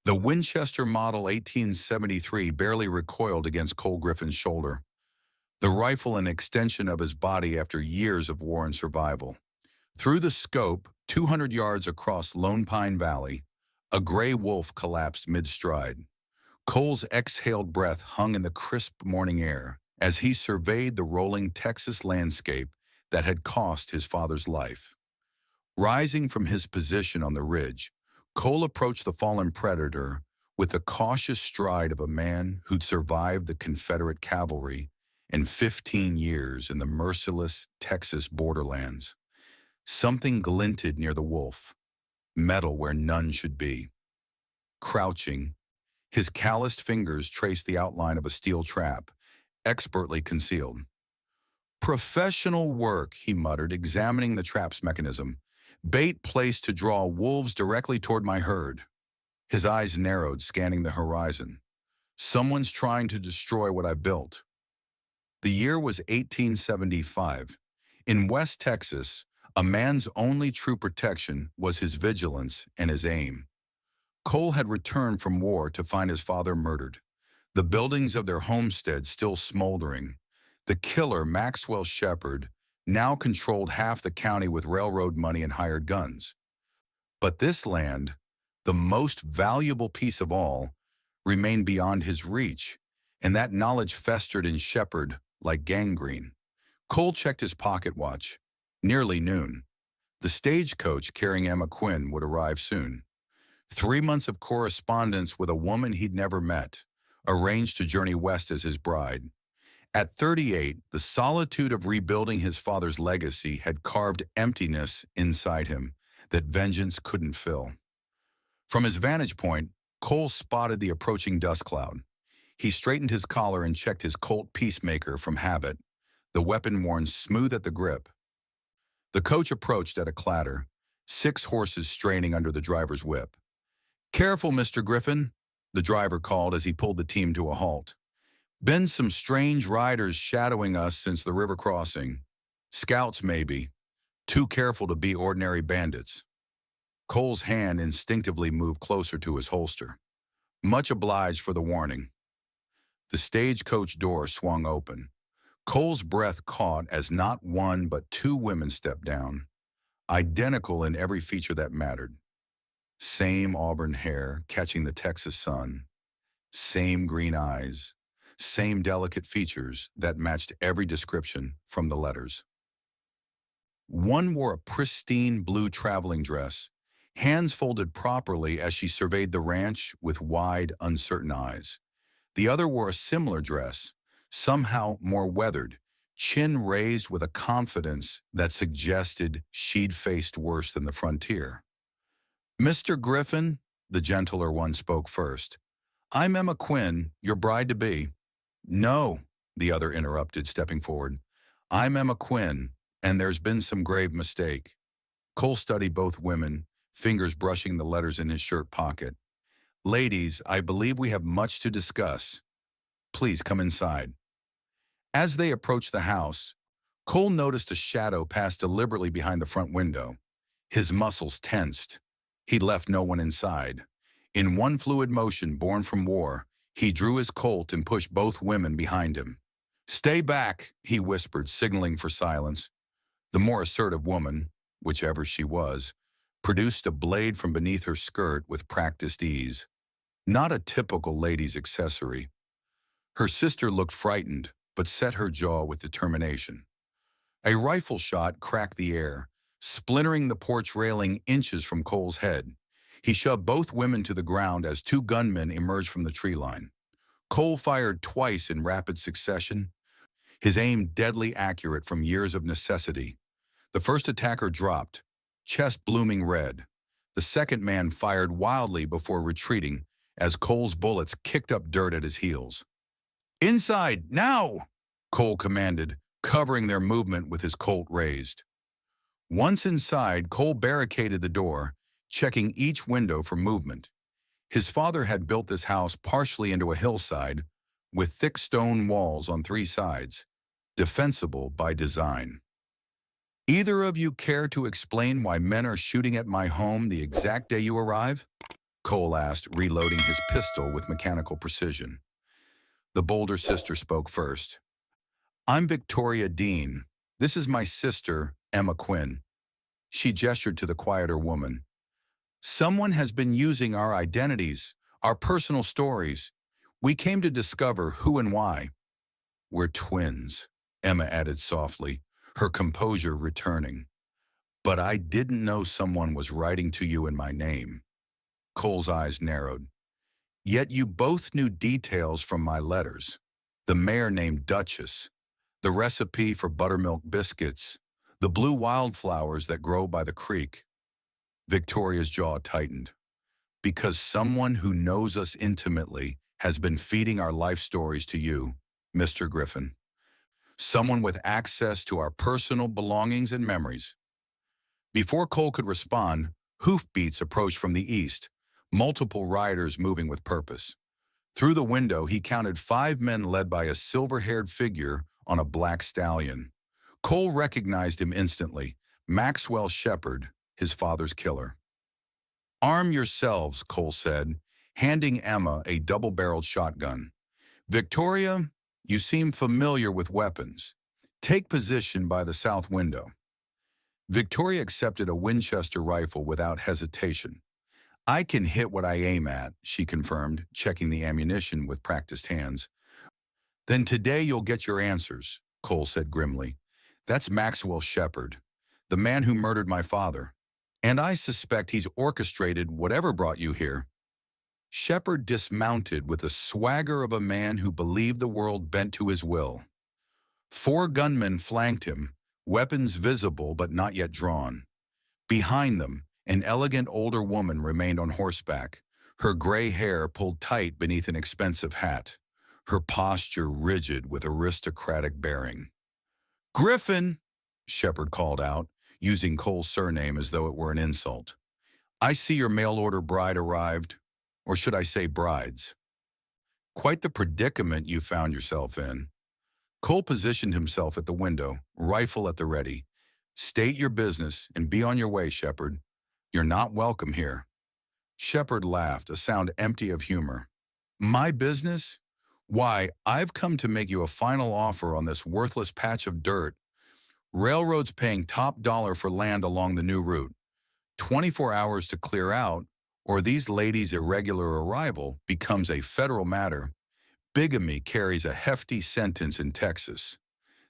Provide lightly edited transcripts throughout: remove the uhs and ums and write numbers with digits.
The Winchester Model 1873 barely recoiled against Cole Griffin's shoulder, the rifle an extension of his body after years of war and survival. Through the scope, 200 yards across Lone Pine Valley, a gray wolf collapsed mid-stride. Cole's exhaled breath hung in the crisp morning air as he surveyed the rolling Texas landscape that had cost his father's life. Rising from his position on the ridge, Cole approached the fallen predator with the cautious stride of a man who'd survived the Confederate cavalry and 15 years in the merciless Texas borderlands. Something glinted near the wolf, metal where none should be. Crouching, his calloused fingers traced the outline of a steel trap, expertly concealed. "Professional work," he muttered, examining the trap's mechanism. "Bait placed to draw wolves directly toward my herd." His eyes narrowed, scanning the horizon. "Someone's trying to destroy what I built." The year was 1875. In West Texas, a man's only true protection was his vigilance and his aim. Cole had returned from war to find his father murdered, the buildings of their homestead still smoldering. The killer, Maxwell Shepard, now controlled half the county with railroad money and hired guns. But this land, the most valuable piece of all, remained beyond his reach, and that knowledge festered in Shepard like gangrene. Cole checked his pocket watch. Nearly noon. The stagecoach carrying Emma Quinn would arrive soon. 3 months of correspondence with a woman he'd never met, arranged to journey west as his bride. At 38, the solitude of rebuilding his father's legacy had carved emptiness inside him that vengeance couldn't fill. From his vantage point, Cole spotted the approaching dust cloud. He straightened his collar and checked his Colt Peacemaker from habit, the weapon worn smooth at the grip. The coach approached at a clatter, 6 horses straining under the driver's whip. "Careful, Mr. Griffin," the driver called as he pulled the team to a halt. "Been some strange riders shadowing us since the river crossing. Scouts, maybe. Too careful to be ordinary bandits." Cole's hand instinctively moved closer to his holster. "Much obliged for the warning." The stagecoach door swung open. Cole's breath caught as not one but 2 women stepped down, identical in every feature that mattered. Same auburn hair catching the Texas sun, same green eyes, same delicate features that matched every description from the letters. One wore a pristine blue traveling dress, hands folded properly as she surveyed the ranch with wide, uncertain eyes. The other wore a similar dress, somehow more weathered, chin raised with a confidence that suggested she'd faced worse than the frontier. "Mr. Griffin," the gentler one spoke first, "I'm Emma Quinn, your bride-to-be." "No," the other interrupted, stepping forward. "I'm Emma Quinn, and there's been some grave mistake." Cole studied both women, fingers brushing the letters in his shirt pocket. "Ladies, I believe we have much to discuss. Please come inside." As they approached the house, Cole noticed a shadow pass deliberately behind the front window. His muscles tensed. He'd left no one inside. In one fluid motion born from war, he drew his Colt and pushed both women behind him. "Stay back," he whispered, signaling for silence. The more assertive woman, whichever she was, produced a blade from beneath her skirt with practiced ease. Not a typical lady's accessory. Her sister looked frightened, but set her jaw with determination. A rifle shot cracked the air, splintering the porch railing inches from Cole's head. He shoved both women to the ground as 2 gunmen emerged from the tree line. Cole fired twice in rapid succession, his aim deadly accurate from years of necessity. The first attacker dropped, chest blooming red. The second man fired wildly before retreating as Cole's bullets kicked up dirt at his heels. "Inside, now!" Cole commanded, covering their movement with his Colt raised. Once inside, Cole barricaded the door, checking each window for movement. His father had built this house partially into a hillside, with thick stone walls on 3 sides, defensible by design. "Either of you care to explain why men are shooting at my home the exact day you arrive?" Cole asked, reloading his pistol with mechanical precision. The bolder sister spoke first. I'm Victoria Dean. This is my sister, Emma Quinn. She gestured to the quieter woman. Someone has been using our identities, our personal stories. We came to discover who and why. We're twins, Emma added softly, her composure returning. But I didn't know someone was writing to you in my name. Cole's eyes narrowed. Yet you both knew details from my letters. The mare named Duchess, the recipe for buttermilk biscuits, the blue wildflowers that grow by the creek. Victoria's jaw tightened. Because someone who knows us intimately has been feeding our life stories to you, Mr. Griffin. Someone with access to our personal belongings and memories. Before Cole could respond, hoofbeats approached from the east, multiple riders moving with purpose. Through the window, he counted 5 men led by a silver-haired figure on a black stallion. Cole recognized him instantly, Maxwell Shepard, his father's killer. Arm yourselves, Cole said, handing Emma a double-barreled shotgun. Victoria, you seem familiar with weapons. Take position by the south window. Victoria accepted a Winchester rifle without hesitation. I can hit what I aim at, she confirmed, checking the ammunition with practiced hands. Then today you'll get your answers, Cole said grimly. That's Maxwell Shepard, the man who murdered my father. And I suspect he's orchestrated whatever brought you here. Shepard dismounted with the swagger of a man who believed the world bent to his will. 4 gunmen flanked him, weapons visible but not yet drawn. Behind them, an elegant older woman remained on horseback, her gray hair pulled tight beneath an expensive hat, her posture rigid with aristocratic bearing. Griffin, Shepard called out, using Cole's surname as though it were an insult. I see your mail-order bride arrived, or should I say brides. Quite the predicament you found yourself in. Cole positioned himself at the window, rifle at the ready. State your business and be on your way, Shepard. You're not welcome here. Shepard laughed, a sound empty of humor. My business? Why, I've come to make you a final offer on this worthless patch of dirt. Railroad's paying top dollar for land along the new route. 24 hours to clear out, or these ladies' irregular arrival becomes a federal matter. Bigamy carries a hefty sentence in Texas.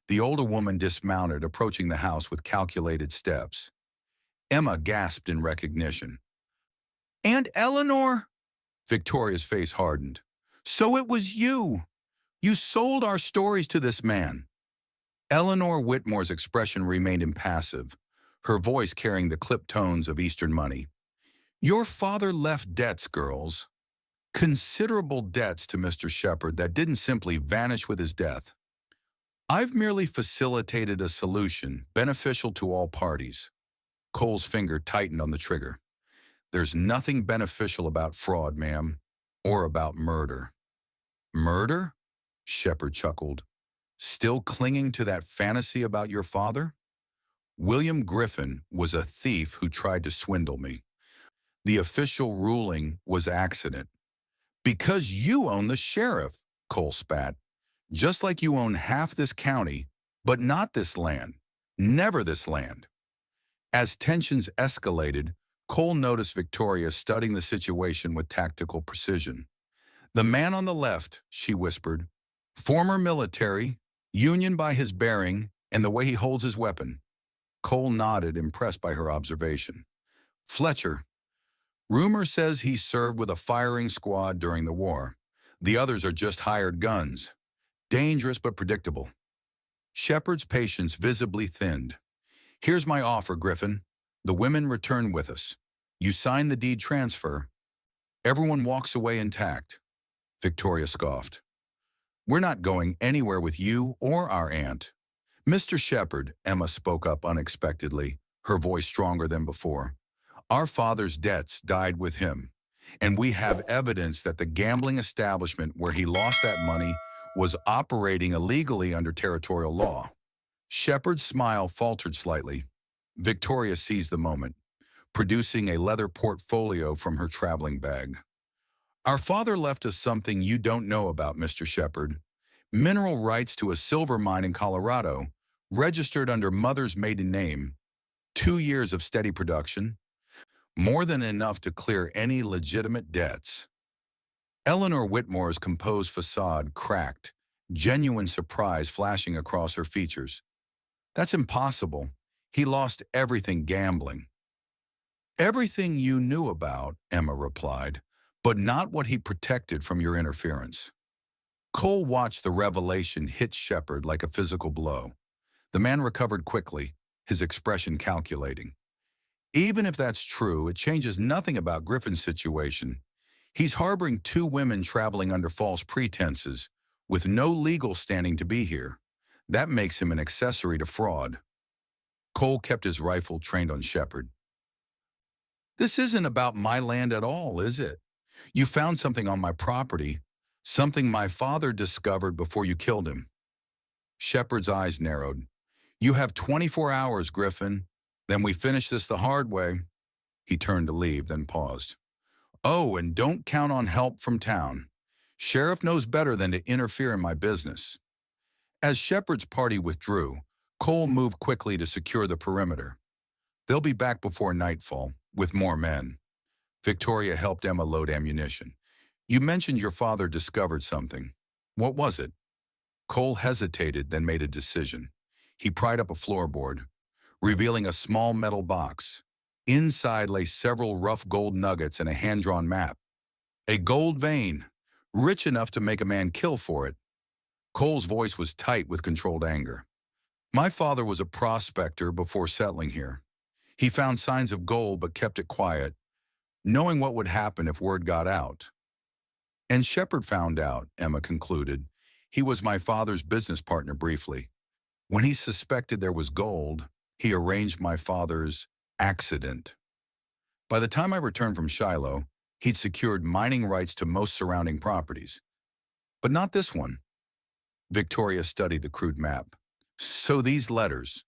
The older woman dismounted, approaching the house with calculated steps. Emma gasped in recognition. Aunt Eleanor? Victoria's face hardened. So it was you. You sold our stories to this man. Eleanor Whitmore's expression remained impassive, her voice carrying the clipped tones of Eastern money. Your father left debts, girls. Considerable debts to Mr. Shepard that didn't simply vanish with his death. I've merely facilitated a solution beneficial to all parties. Cole's finger tightened on the trigger. There's nothing beneficial about fraud, ma'am, or about murder. Murder? Shepard chuckled. Still clinging to that fantasy about your father? William Griffin was a thief who tried to swindle me. The official ruling was accident. Because you own the sheriff, Cole spat. Just like you own half this county, but not this land. Never this land. As tensions escalated, Cole noticed Victoria studying the situation with tactical precision. The man on the left, she whispered, former military, Union by his bearing and the way he holds his weapon. Cole nodded, impressed by her observation. Fletcher. Rumor says he served with a firing squad during the war. The others are just hired guns. Dangerous but predictable. Shepard's patience visibly thinned. Here's my offer, Griffin. The women return with us. You sign the deed transfer. Everyone walks away intact. Victoria scoffed. We're not going anywhere with you or our aunt. Mr. Shepard, Emma spoke up unexpectedly, her voice stronger than before. Our father's debts died with him, and we have evidence that the gambling establishment where he lost that money was operating illegally under territorial law. Shepard's smile faltered slightly. Victoria seized the moment. producing a leather portfolio from her traveling bag. Our father left us something you don't know about, Mr. Shepard. Mineral rights to a silver mine in Colorado, registered under mother's maiden name, 2 years of steady production, more than enough to clear any legitimate debts. Eleanor Whitmore's composed facade cracked, genuine surprise flashing across her features. That's impossible. He lost everything gambling. Everything you knew about, Emma replied, but not what he protected from your interference. Cole watched the revelation hit Shepard like a physical blow. The man recovered quickly, his expression calculating. Even if that's true, it changes nothing about Griffin's situation. He's harboring 2 women traveling under false pretenses, with no legal standing to be here. That makes him an accessory to fraud. Cole kept his rifle trained on Shepard. This isn't about my land at all, is it? You found something on my property, something my father discovered before you killed him. Shepard's eyes narrowed. You have 24 hours, Griffin. Then we finish this the hard way. He turned to leave, then paused. Oh, and don't count on help from town. Sheriff knows better than to interfere in my business. As Shepard's party withdrew, Cole moved quickly to secure the perimeter. They'll be back before nightfall, with more men. Victoria helped Emma load ammunition. You mentioned your father discovered something. What was it? Cole hesitated, then made a decision. He pried up a floorboard, revealing a small metal box. Inside lay several rough gold nuggets and a hand-drawn map. A gold vein, rich enough to make a man kill for it. Cole's voice was tight with controlled anger. My father was a prospector before settling here. He found signs of gold but kept it quiet, knowing what would happen if word got out. And Shepard found out, Emma concluded. He was my father's business partner briefly. When he suspected there was gold, he arranged my father's accident. By the time I returned from Shiloh, he'd secured mining rights to most surrounding properties. But not this one. Victoria studied the crude map. So these letters,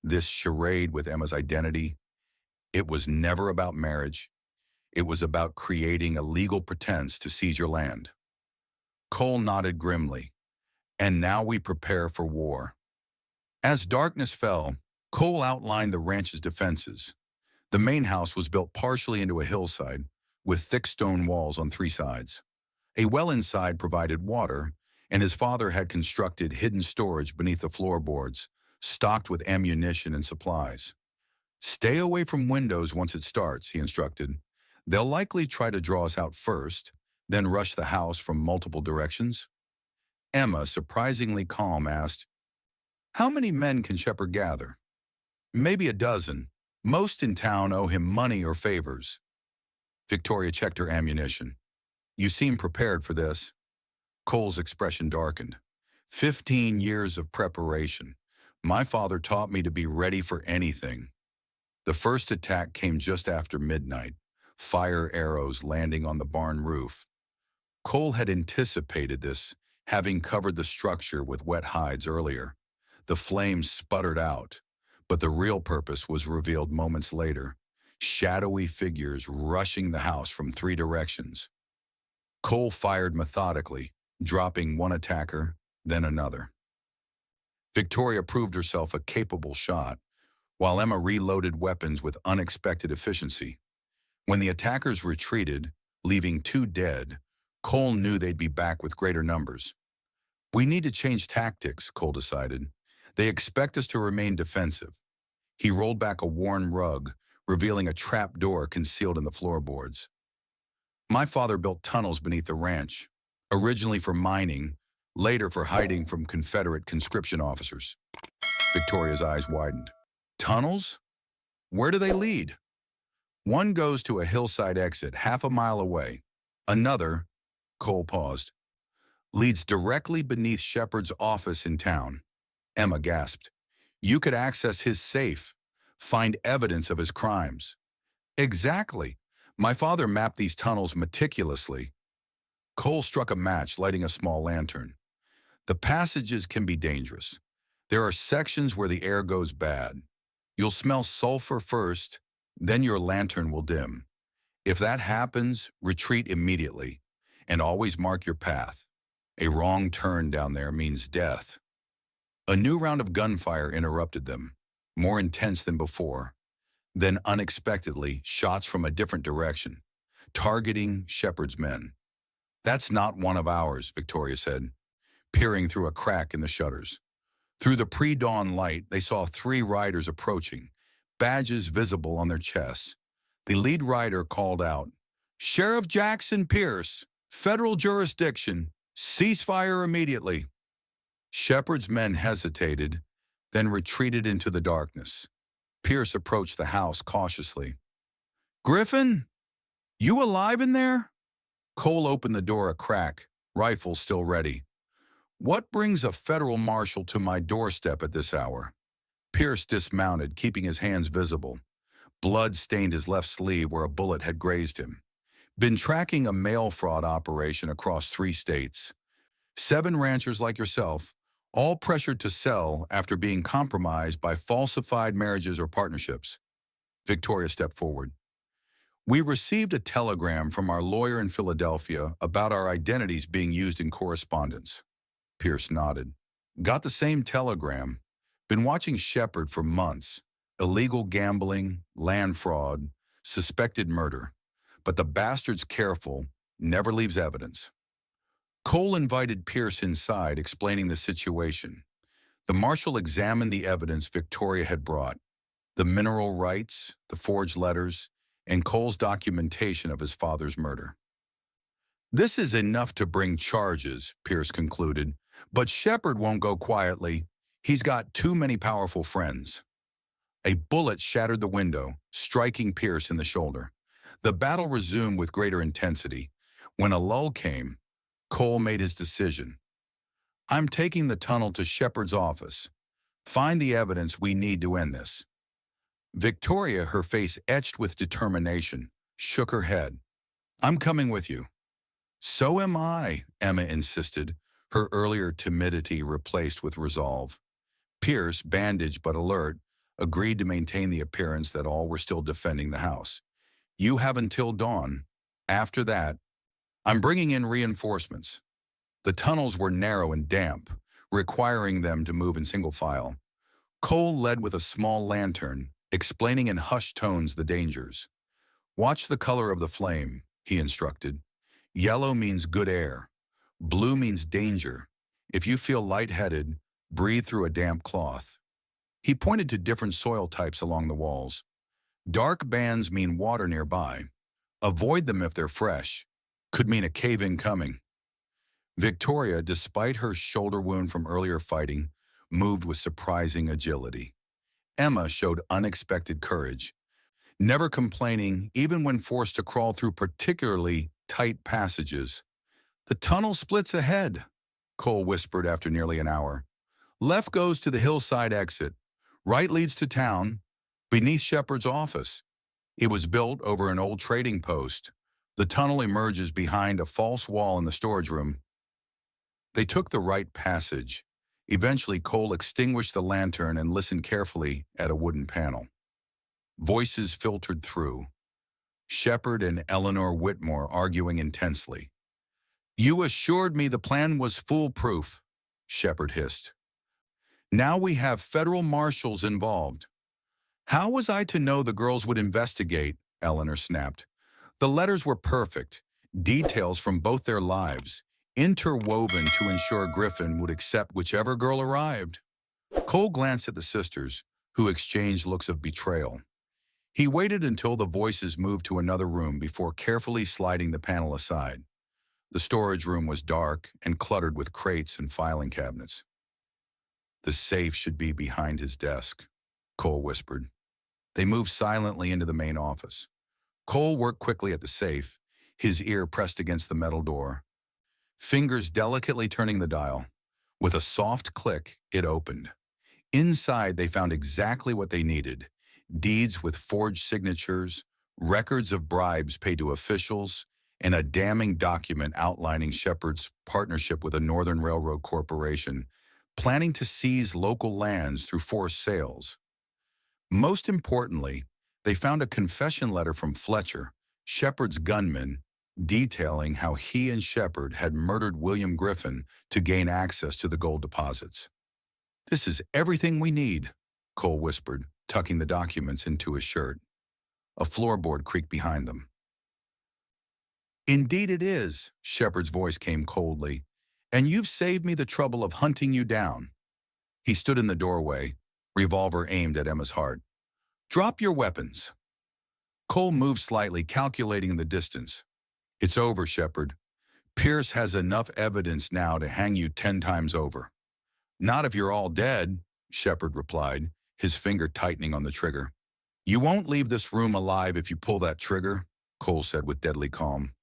this charade with Emma's identity, it was never about marriage. It was about creating a legal pretense to seize your land. Cole nodded grimly. And now we prepare for war. As darkness fell, Cole outlined the ranch's defenses. The main house was built partially into a hillside, with thick stone walls on 3 sides. A well inside provided water, and his father had constructed hidden storage beneath the floorboards, stocked with ammunition and supplies. Stay away from windows once it starts, he instructed. They'll likely try to draw us out first, then rush the house from multiple directions. Emma, surprisingly calm, asked, how many men can Shepard gather? Maybe a dozen. Most in town owe him money or favors. Victoria checked her ammunition. You seem prepared for this. Cole's expression darkened. 15 years of preparation. My father taught me to be ready for anything. The first attack came just after midnight, fire arrows landing on the barn roof. Cole had anticipated this, having covered the structure with wet hides earlier. The flames sputtered out, but the real purpose was revealed moments later, shadowy figures rushing the house from 3 directions. Cole fired methodically, dropping one attacker, then another. Victoria proved herself a capable shot, while Emma reloaded weapons with unexpected efficiency. When the attackers retreated, leaving 2 dead, Cole knew they'd be back with greater numbers. We need to change tactics, Cole decided. They expect us to remain defensive. He rolled back a worn rug, revealing a trap door concealed in the floorboards. My father built tunnels beneath the ranch, originally for mining, later for hiding from Confederate conscription officers. Victoria's eyes widened. Tunnels? Where do they lead? One goes to a hillside exit half a mile away. Another, Cole paused, leads directly beneath Shepard's office in town. Emma gasped. You could access his safe, find evidence of his crimes. Exactly. My father mapped these tunnels meticulously. Cole struck a match, lighting a small lantern. The passages can be dangerous. There are sections where the air goes bad. You'll smell sulfur first, Then your lantern will dim. If that happens, retreat immediately and always mark your path. A wrong turn down there means death. A new round of gunfire interrupted them, more intense than before. Then unexpectedly, shots from a different direction, targeting Shepard's men. That's not one of ours, Victoria said, peering through a crack in the shutters. Through the pre-dawn light, they saw three riders approaching, badges visible on their chests. The lead rider called out, "Sheriff Jackson Pierce, federal jurisdiction, ceasefire immediately." Shepard's men hesitated, then retreated into the darkness. Pierce approached the house cautiously. "Griffin, you alive in there?" Cole opened the door a crack, rifle still ready. "What brings a federal marshal to my doorstep at this hour?" Pierce dismounted, keeping his hands visible. Blood stained his left sleeve where a bullet had grazed him. "Been tracking a mail fraud operation across 3 states. 7 ranchers like yourself, all pressured to sell after being compromised by falsified marriages or partnerships." Victoria stepped forward. "We received a telegram from our lawyer in Philadelphia about our identities being used in correspondence." Pierce nodded. "Got the same telegram. Been watching Shepard for months. Illegal gambling, land fraud, suspected murder. But the bastard's careful, never leaves evidence." Cole invited Pierce inside, explaining the situation. The marshal examined the evidence Victoria had brought, the mineral rights, the forged letters, and Cole's documentation of his father's murder. "This is enough to bring charges," Pierce concluded, "but Shepard won't go quietly. He's got too many powerful friends." A bullet shattered the window, striking Pierce in the shoulder. The battle resumed with greater intensity. When a lull came, Cole made his decision. "I'm taking the tunnel to Shepard's office. Find the evidence we need to end this." Victoria, her face etched with determination, shook her head. "I'm coming with you." "So am I," Emma insisted, her earlier timidity replaced with resolve. Pierce, bandaged but alert, agreed to maintain the appearance that all were still defending the house. "You have until dawn. After that, I'm bringing in reinforcements." The tunnels were narrow and damp, requiring them to move in single file. Cole led with a small lantern, explaining in hushed tones the dangers. "Watch the color of the flame," he instructed. "Yellow means good air. Blue means danger. If you feel lightheaded, breathe through a damp cloth." He pointed to different soil types along the walls. "Dark bands mean water nearby. Avoid them if they're fresh. Could mean a cave-in coming." Victoria, despite her shoulder wound from earlier fighting, moved with surprising agility. Emma showed unexpected courage, never complaining even when forced to crawl through particularly tight passages. "The tunnel splits ahead," Cole whispered after nearly an hour. "Left goes to the hillside exit. Right leads to town, beneath Shepard's office. It was built over an old trading post. The tunnel emerges behind a false wall in the storage room." They took the right passage. Eventually, Cole extinguished the lantern and listened carefully at a wooden panel. Voices filtered through. Shepard and Eleanor Whitmore arguing intensely. "You assured me the plan was foolproof," Shepard hissed. "Now we have federal marshals involved." "How was I to know the girls would investigate?" Eleanor snapped. "The letters were perfect, details from both their lives, interwoven to ensure Griffin would accept whichever girl arrived." Cole glanced at the sisters, who exchanged looks of betrayal. He waited until the voices moved to another room before carefully sliding the panel aside. The storage room was dark and cluttered with crates and filing cabinets. "The safe should be behind his desk," Cole whispered. They moved silently into the main office. Cole worked quickly at the safe, his ear pressed against the metal door. Fingers delicately turning the dial. With a soft click, it opened. Inside, they found exactly what they needed: deeds with forged signatures, records of bribes paid to officials, and a damning document outlining Shepard's partnership with a Northern Railroad corporation, planning to seize local lands through forced sales. Most importantly, They found a confession letter from Fletcher, Shepard's gunman, detailing how he and Shepard had murdered William Griffin to gain access to the gold deposits. "This is everything we need," Cole whispered, tucking the documents into his shirt. A floorboard creaked behind them. "Indeed it is," Shepard's voice came coldly, "and you've saved me the trouble of hunting you down." He stood in the doorway, revolver aimed at Emma's heart. "Drop your weapons." Cole moved slightly, calculating the distance. "It's over, Shepard. Pierce has enough evidence now to hang you 10 times over." "Not if you're all dead," Shepard replied, his finger tightening on the trigger. "You won't leave this room alive if you pull that trigger," Cole said with deadly calm.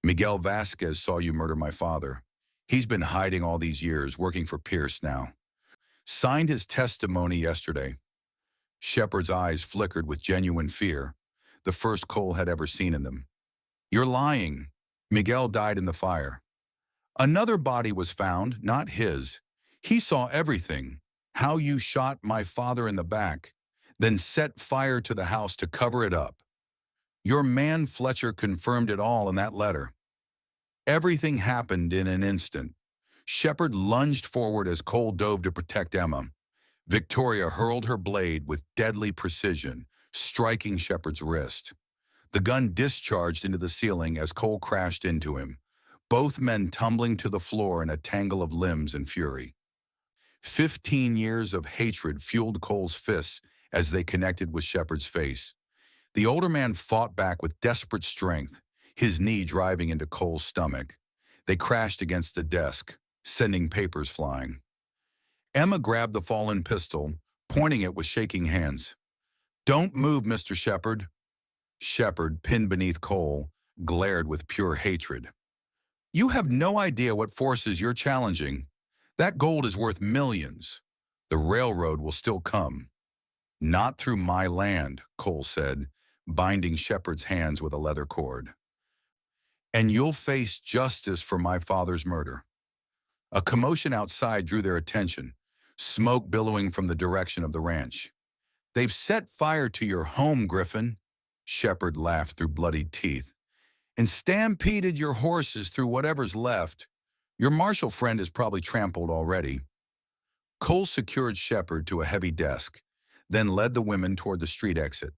"Miguel Vasquez saw you murder my father. He's been hiding all these years, working for Pierce now. Signed his testimony yesterday." Shepard's eyes flickered with genuine fear, the first Cole had ever seen in them. "You're lying. Miguel died in the fire." "Another body was found, not his. He saw everything. How you shot my father in the back, then set fire to the house to cover it up. Your man Fletcher confirmed it all in that letter." Everything happened in an instant. Shepard lunged forward as Cole dove to protect Emma. Victoria hurled her blade with deadly precision, striking Shepard's wrist. The gun discharged into the ceiling as Cole crashed into him, both men tumbling to the floor in a tangle of limbs and fury. 15 years of hatred fueled Cole's fists as they connected with Shepard's face. The older man fought back with desperate strength, his knee driving into Cole's stomach. They crashed against the desk, sending papers flying. Emma grabbed the fallen pistol, pointing it with shaking hands. "Don't move, Mr. Shepard." Shepard, pinned beneath Cole, glared with pure hatred. "You have no idea what forces you're challenging. That gold is worth millions. The railroad will still come." "Not through my land," Cole said, binding Shepard's hands with a leather cord. "And you'll face justice for my father's murder." A commotion outside drew their attention, smoke billowing from the direction of the ranch. "They've set fire to your home, Griffin," Shepard laughed through bloodied teeth, "and stampeded your horses through whatever's left. Your marshal friend is probably trampled already." Cole secured Shepard to a heavy desk, then led the women toward the street exit.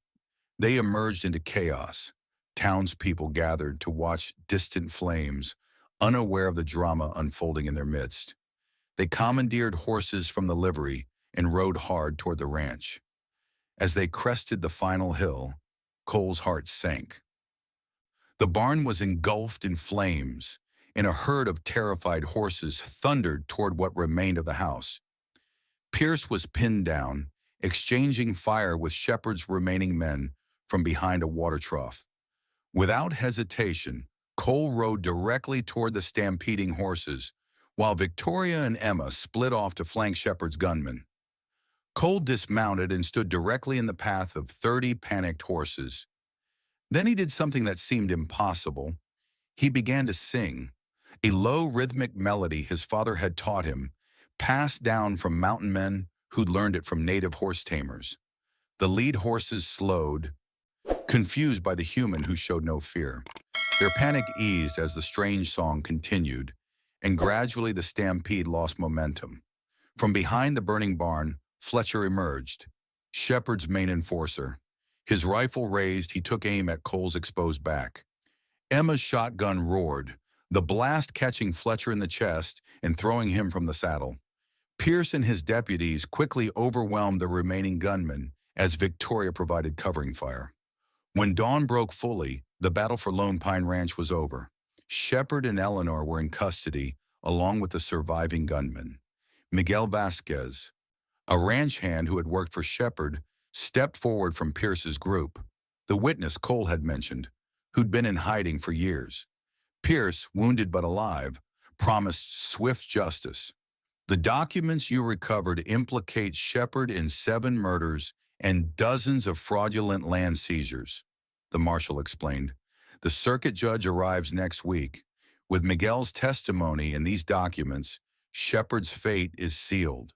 They emerged into chaos. Townspeople gathered to watch distant flames, unaware of the drama unfolding in their midst. They commandeered horses from the livery and rode hard toward the ranch. As they crested the final hill, Cole's heart sank. The barn was engulfed in flames, and a herd of terrified horses thundered toward what remained of the house. Pierce was pinned down, exchanging fire with Shepard's remaining men from behind a water trough. Without hesitation, Cole rode directly toward the stampeding horses, while Victoria and Emma split off to flank Shepard's gunmen. Cole dismounted and stood directly in the path of 30 panicked horses. Then he did something that seemed impossible. He began to sing, a low rhythmic melody his father had taught him, passed down from mountain men who'd learned it from native horse tamers. The lead horses slowed, confused by the human who showed no fear. Their panic eased as the strange song continued, and gradually the stampede lost momentum. From behind the burning barn, Fletcher emerged, Shepard's main enforcer. His rifle raised, he took aim at Cole's exposed back. Emma's shotgun roared, the blast catching Fletcher in the chest and throwing him from the saddle. Pierce and his deputies quickly overwhelmed the remaining gunmen as Victoria provided covering fire. When dawn broke fully, the battle for Lone Pine Ranch was over. Shepard and Eleanor were in custody, along with the surviving gunmen. Miguel Vasquez, a ranch hand who had worked for Shepard, stepped forward from Pierce's group, the witness Cole had mentioned, who'd been in hiding for years. Pierce, wounded but alive, promised swift justice. "The documents you recovered implicate Shepard in 7 murders and dozens of fraudulent land seizures," the marshal explained. "The circuit judge arrives next week. With Miguel's testimony and these documents, Shepard's fate is sealed."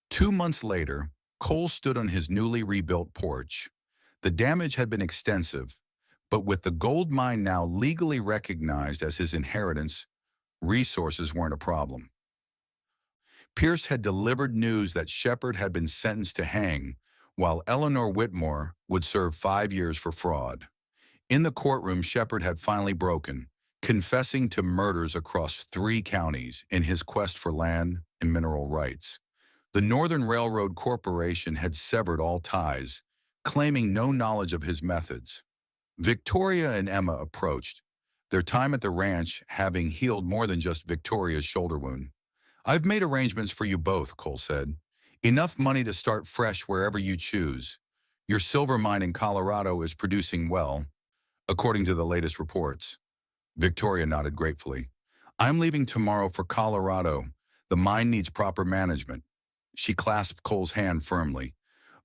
2 months later, Cole stood on his newly rebuilt porch. The damage had been extensive, but with the gold mine now legally recognized as his inheritance, resources weren't a problem. Pierce had delivered news that Shepard had been sentenced to hang, while Eleanor Whitmore would serve 5 years for fraud. In the courtroom, Shepard had finally broken, confessing to murders across 3 counties in his quest for land and mineral rights. The Northern Railroad Corporation had severed all ties, claiming no knowledge of his methods. Victoria and Emma approached, their time at the ranch having healed more than just Victoria's shoulder wound. "I've made arrangements for you both," Cole said. "Enough money to start fresh wherever you choose. Your silver mine in Colorado is producing well, according to the latest reports." Victoria nodded gratefully. "I'm leaving tomorrow for Colorado. The mine needs proper management." She clasped Cole's hand firmly.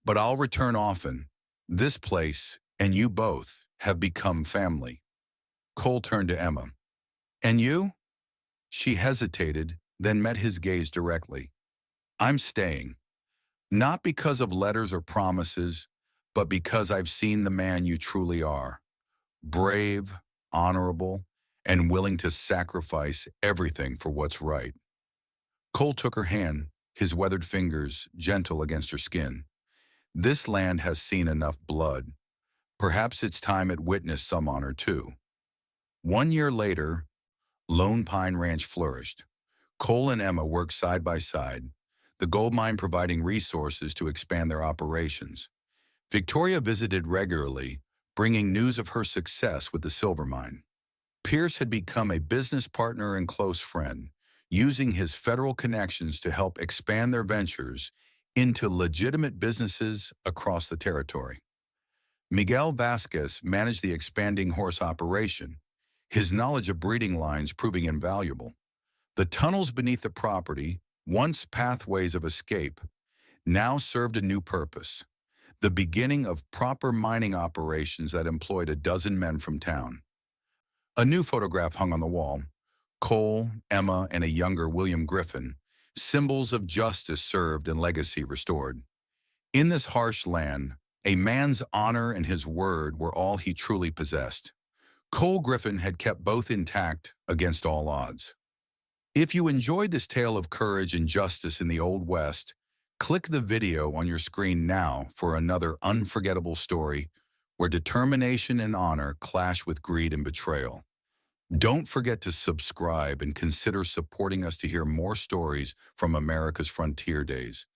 "But I'll return often. This place, and you both, have become family." Cole turned to Emma. "And you?" She hesitated, then met his gaze directly. "I'm staying. Not because of letters or promises, but because I've seen the man you truly are. Brave, honorable, and willing to sacrifice everything for what's right." Cole took her hand, his weathered fingers gentle against her skin. "This land has seen enough blood. Perhaps it's time it witnessed some honor too." 1 year later, Lone Pine Ranch flourished. Cole and Emma worked side by side, the gold mine providing resources to expand their operations. Victoria visited regularly, bringing news of her success with the silver mine. Pierce had become a business partner and close friend, using his federal connections to help expand their ventures into legitimate businesses across the territory. Miguel Vasquez managed the expanding horse operation, his knowledge of breeding lines proving invaluable. The tunnels beneath the property, once pathways of escape, now served a new purpose: the beginning of proper mining operations that employed a dozen men from town. A new photograph hung on the wall: Cole, Emma, and a younger William Griffin, symbols of justice served and legacy restored. In this harsh land, a man's honor and his word were all he truly possessed. Cole Griffin had kept both intact against all odds. If you enjoyed this tale of courage and justice in the Old West, click the video on your screen now for another unforgettable story where determination and honor clash with greed and betrayal. Don't forget to subscribe and consider supporting us to hear more stories from America's frontier days.